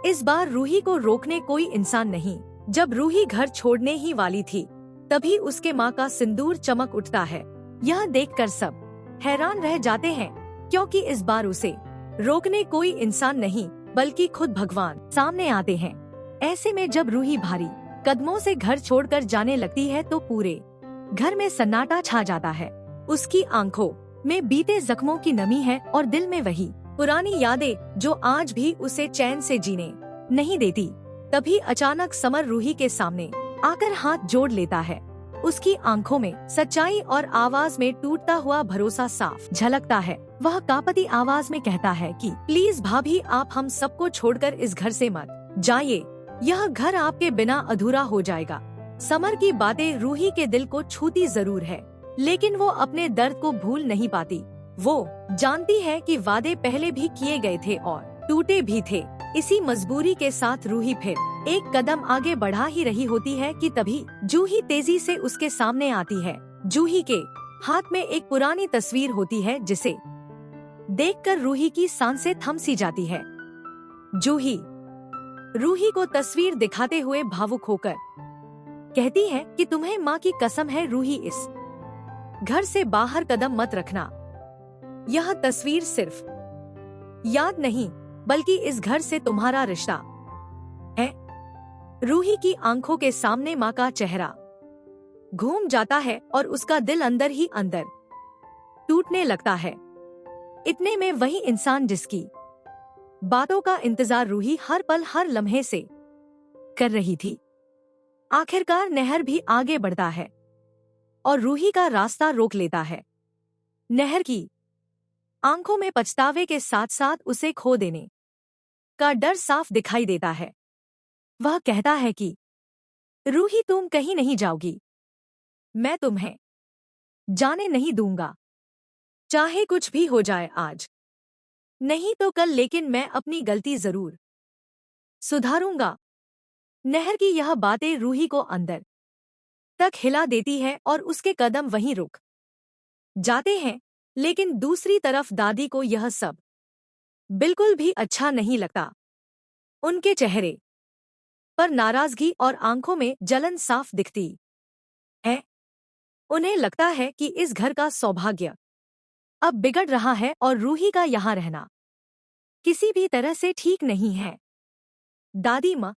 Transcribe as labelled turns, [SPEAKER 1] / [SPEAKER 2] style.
[SPEAKER 1] इस बार रूही को रोकने कोई इंसान नहीं। जब रूही घर छोड़ने ही वाली थी, तभी उसके माँ का सिंदूर चमक उठता है। यह देखकर सब हैरान रह जाते हैं, क्योंकि इस बार उसे रोकने कोई इंसान नहीं बल्कि खुद भगवान सामने आते हैं। ऐसे में जब रूही भारी कदमों से घर छोड़कर जाने लगती है तो पूरे घर में सन्नाटा छा जाता है। उसकी आंखों में बीते जख्मों की नमी है और दिल में वही पुरानी यादें जो आज भी उसे चैन से जीने नहीं देती। तभी अचानक समर रूही के सामने आकर हाथ जोड़ लेता है। उसकी आंखों में सच्चाई और आवाज में टूटता हुआ भरोसा साफ झलकता है। वह कांपती आवाज में कहता है कि प्लीज भाभी, आप हम सबको छोड़कर इस घर से मत जाइए। यह घर आपके बिना अधूरा हो जाएगा। समर की बातें रूही के दिल को छूती जरूर है, लेकिन वो अपने दर्द को भूल नहीं पाती। वो जानती है कि वादे पहले भी किए गए थे और टूटे भी थे। इसी मजबूरी के साथ रूही फिर एक कदम आगे बढ़ा ही रही होती है कि तभी जूही तेजी से उसके सामने आती है। जूही के हाथ में एक पुरानी तस्वीर होती है, जिसे देखकर रूही की सांसें थम सी जाती है। जूही रूही को तस्वीर दिखाते हुए भावुक होकर कहती है कि तुम्हें माँ की कसम है रूही, इस घर से बाहर कदम मत रखना। यह तस्वीर सिर्फ याद नहीं बल्कि इस घर से तुम्हारा रिश्ता है। रूही की आंखों के सामने माँ का चेहरा घूम जाता है और उसका दिल अंदर ही अंदर टूटने लगता है। इतने में वही इंसान जिसकी बातों का इंतजार रूही हर पल हर लम्हे से कर रही थी, आखिरकार नहर भी आगे बढ़ता है और रूही का रास्ता रोक लेता है। नहर की आंखों में पछतावे के साथ साथ उसे खो देने का डर साफ दिखाई देता है। वह कहता है कि रूही, तुम कहीं नहीं जाओगी, मैं तुम्हें जाने नहीं दूंगा, चाहे कुछ भी हो जाए आज नहीं तो कल, लेकिन मैं अपनी गलती जरूर सुधारूंगा। नहर की यह बातें रूही को अंदर तक हिला देती है और उसके कदम वहीं रुक जाते हैं। लेकिन दूसरी तरफ दादी को यह सब बिल्कुल भी अच्छा नहीं लगता। उनके चेहरे पर नाराजगी और आंखों में जलन साफ दिखती है। उन्हें लगता है कि इस घर का सौभाग्य अब बिगड़ रहा है और रूही का यहाँ रहना किसी भी तरह से ठीक नहीं है। दादी माँ